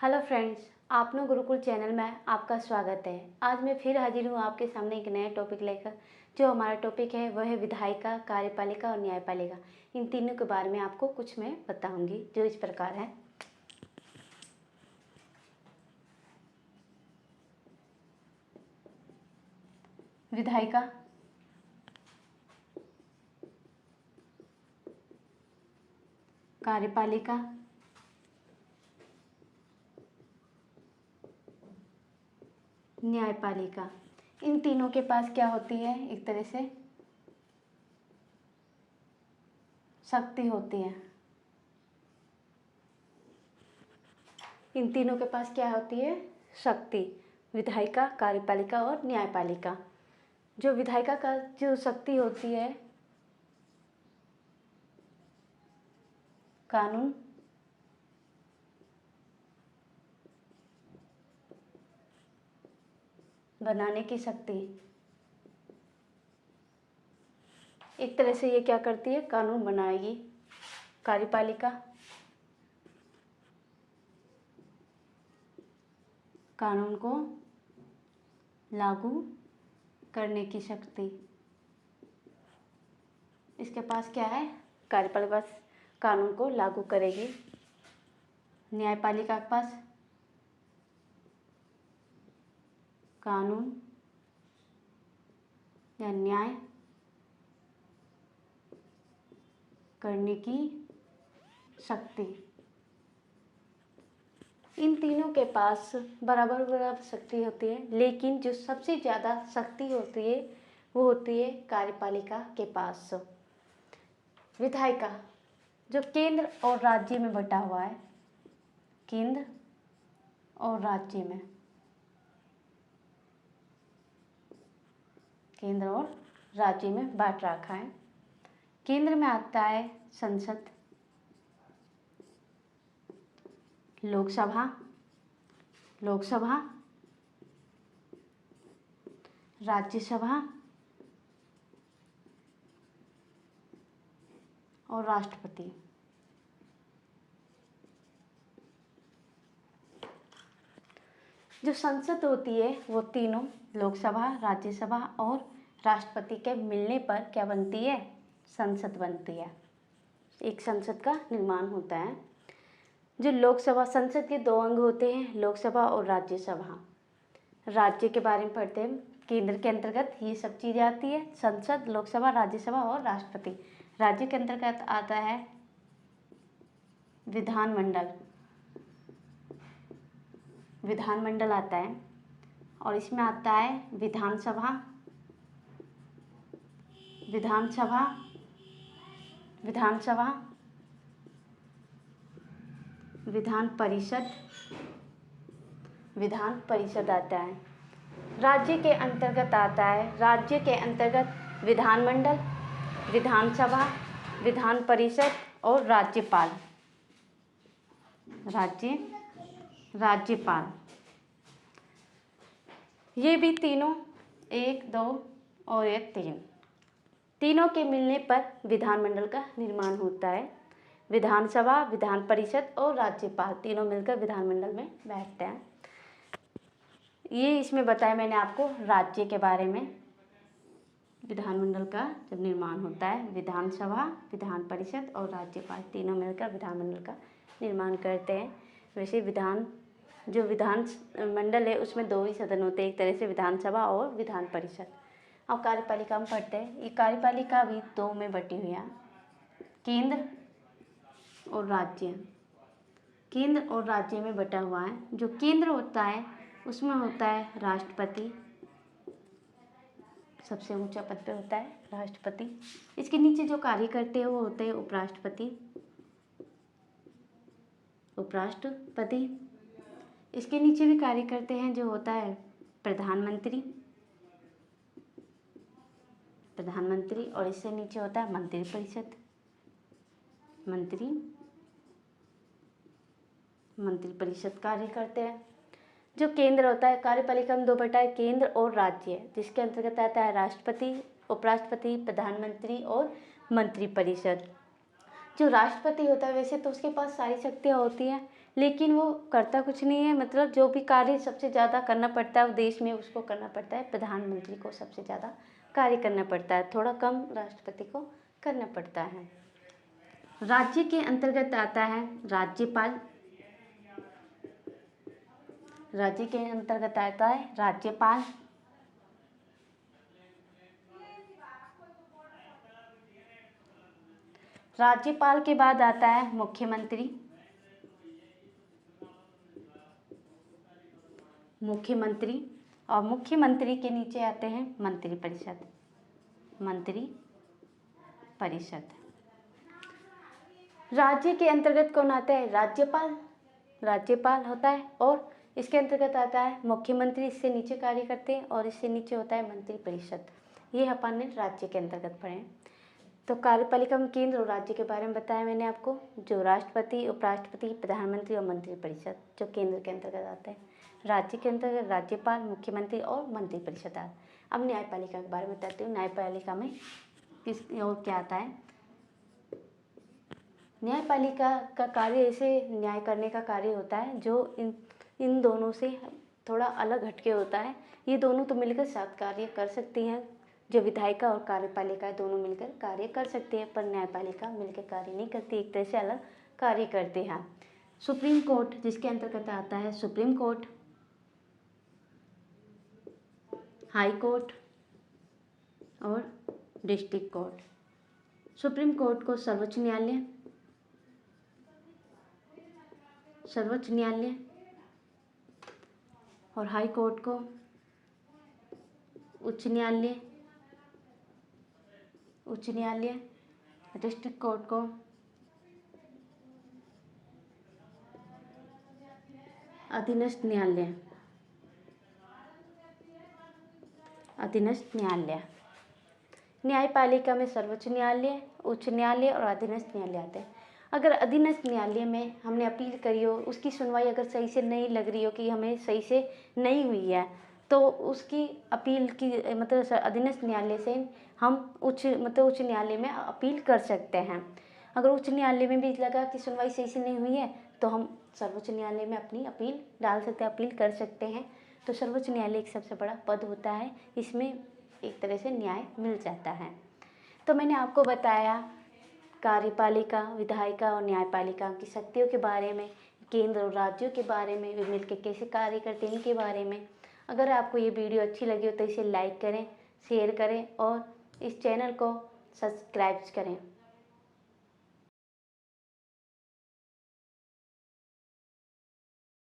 Hello friends, आपनो Gurukul channel में आपका स्वागत है। आज मैं फिर हाजिर हूँ आपके सामने एक नया टॉपिक लेकर। जो हमारा टॉपिक है वह है विधायिका, कार्यपालिका और न्यायपालिका। इन तीनों के बारे में आपको कुछ मैं बताऊंगी, जो इस प्रकार है। विधायिका, कार्यपालिका, न्यायपालिका। इन तीनों के पास क्या होती है? एक तरह से शक्ति होती है। इन तीनों के पास क्या होती है? शक्ति। विधायिका, कार्यपालिका और न्यायपालिका। जो विधायिका का जो शक्ति होती है, कानून बनाने की शक्ति। एक तरह से ये क्या करती है? कानून बनाएगी। कार्यपालिका, कानून को लागू करने की शक्ति। इसके पास क्या है? कार्यपालिका पास कानून को लागू करेगी। न्यायपालिका के पास कानून या न्याय करने की शक्ति। इन तीनों के पास बराबर बराबर शक्ति होती है, लेकिन जो सबसे ज़्यादा शक्ति होती है वो होती है कार्यपालिका के पास। विधायिका जो केंद्र और राज्य में बटा हुआ है, केंद्र और राज्य में, केंद्र और राज्य में बांट रखा है। केंद्र में आता है संसद, लोकसभा, राज्यसभा और राष्ट्रपति। जो संसद होती है वो तीनों, लोकसभा, राज्यसभा और राष्ट्रपति के मिलने पर क्या बनती है? संसद बनती है। एक संसद का निर्माण होता है। जो लोकसभा, संसद के दो अंग होते हैं, लोकसभा और राज्यसभा। राज्य के बारे में पढ़ते हैं। केंद्र के अंतर्गत ये सब चीज़ें आती है, संसद, लोकसभा, राज्यसभा और राष्ट्रपति। राज्य के अंतर्गत आता है विधानमंडल, विधानमंडल आता है, और इसमें आता है विधानसभा, विधानसभा, विधानसभा, विधान परिषद, विधान परिषद आता है। राज्य के अंतर्गत आता है, राज्य के अंतर्गत विधानमंडल, विधानसभा, विधान परिषद और राज्यपाल। राज्यपाल। ये भी तीनों, एक, दो और एक, तीन, तीनों के मिलने पर विधानमंडल का निर्माण होता है। विधानसभा, विधान परिषद और राज्यपाल तीनों मिलकर विधानमंडल में बैठते हैं। ये इसमें बताया मैंने आपको राज्य के बारे में। विधानमंडल का जब निर्माण होता है, विधानसभा, विधान परिषद और राज्यपाल तीनों मिलकर विधानमंडल का निर्माण करते हैं। वैसे जो विधान मंडल है उसमें दो ही सदन होते हैं, एक तरह से विधानसभा और विधान परिषद। अब कार्यपालिका में पढ़ते हैं। ये कार्यपालिका भी दो में बटी हुई है, केंद्र और राज्य। केंद्र और राज्य में बटा हुआ है। जो केंद्र होता है उसमें होता है राष्ट्रपति, सबसे ऊंचा पद पे होता है राष्ट्रपति। इसके नीचे जो कार्य करते हैं वो होते हैं उपराष्ट्रपति, उपराष्ट्रपति। इसके नीचे भी कार्य करते हैं जो होता है प्रधानमंत्री, प्रधानमंत्री, और इससे नीचे होता है मंत्रिपरिषद, मंत्रिपरिषद कार्य करते हैं। जो केंद्र होता है, कार्यपालिका में दो बटा है, केंद्र और राज्य, जिसके अंतर्गत आता है राष्ट्रपति, उपराष्ट्रपति, प्रधानमंत्री और मंत्रिपरिषद। जो राष्ट्रपति होता है वैसे तो उसके पास सारी शक्तियाँ होती हैं, लेकिन वो करता कुछ नहीं है। मतलब जो भी कार्य सबसे ज़्यादा करना पड़ता है वो देश में उसको करना पड़ता है, प्रधानमंत्री को सबसे ज़्यादा कार्य करना पड़ता है, थोड़ा कम राष्ट्रपति को करना पड़ता है। राज्य के अंतर्गत आता है राज्यपाल। राज्य के अंतर्गत आता है राज्यपाल। राज्यपाल के बाद आता है मुख्यमंत्री। मुख्यमंत्री और मुख्यमंत्री के नीचे आते हैं मंत्रिपरिषद। मंत्रिपरिषद। राज्य के अंतर्गत कौन आता है? राज्यपाल। राज्यपाल होता है और इसके अंतर्गत आता है मुख्यमंत्री, इससे नीचे कार्य करते हैं, और इससे नीचे होता है मंत्रिपरिषद। ये अपन ने राज्य के अंतर्गत पढ़े। तो कार्यपालिका में केंद्र और राज्य के बारे में बताया मैंने आपको, जो राष्ट्रपति, उपराष्ट्रपति, प्रधानमंत्री और मंत्रिपरिषद जो केंद्र के अंतर्गत आते हैं। राज्य के अंतर्गत राज्यपाल, मुख्यमंत्री और मंत्रिपरिषद आते हैं। अब न्यायपालिका के बारे में बताती हूँ। न्यायपालिका में किस और क्या आता है? न्यायपालिका का कार्य ऐसे न्याय करने का कार्य होता है जो इन दोनों से थोड़ा अलग हटके होता है। ये दोनों तो मिलकर साथ कार्य कर सकती हैं, जो विधायिका और कार्यपालिका दोनों मिलकर कार्य कर सकती है, पर न्यायपालिका मिलकर कार्य नहीं करती, एक तरह से अलग कार्य करते हैं। सुप्रीम कोर्ट जिसके अंतर्गत आता है सुप्रीम कोर्ट, हाई कोर्ट और डिस्ट्रिक्ट कोर्ट। सुप्रीम कोर्ट को सर्वोच्च न्यायालय, सर्वोच्च न्यायालय, और हाई कोर्ट को उच्च न्यायालय, उच्च न्यायालय, डिस्ट्रिक्ट कोर्ट को अधीनस्थ न्यायालय, अधीनस्थ न्यायालय। न्यायपालिका में सर्वोच्च न्यायालय, उच्च न्यायालय और अधीनस्थ न्यायालय आते हैं। अगर अधीनस्थ न्यायालय में हमने अपील करी हो, उसकी सुनवाई अगर सही से नहीं लग रही हो कि हमें सही से नहीं हुई है, तो उसकी अपील की मतलब अधीनस्थ न्यायालय से हम उच्च न्यायालय में अपील कर सकते हैं। अगर उच्च न्यायालय में भी लगा कि सुनवाई सही से नहीं हुई है तो हम सर्वोच्च न्यायालय में अपनी अपील डाल सकते हैं, अपील कर सकते हैं। तो सर्वोच्च न्यायालय एक सबसे बड़ा पद होता है, इसमें एक तरह से न्याय मिल जाता है। तो मैंने आपको बताया कार्यपालिका, विधायिका और न्यायपालिका की शक्तियों के बारे में, केंद्र और राज्यों के बारे में, वे मिलकर कैसे कार्य करते हैं इनके बारे में। अगर आपको ये वीडियो अच्छी लगी हो तो इसे लाइक करें, शेयर करें और इस चैनल को सब्सक्राइब करें।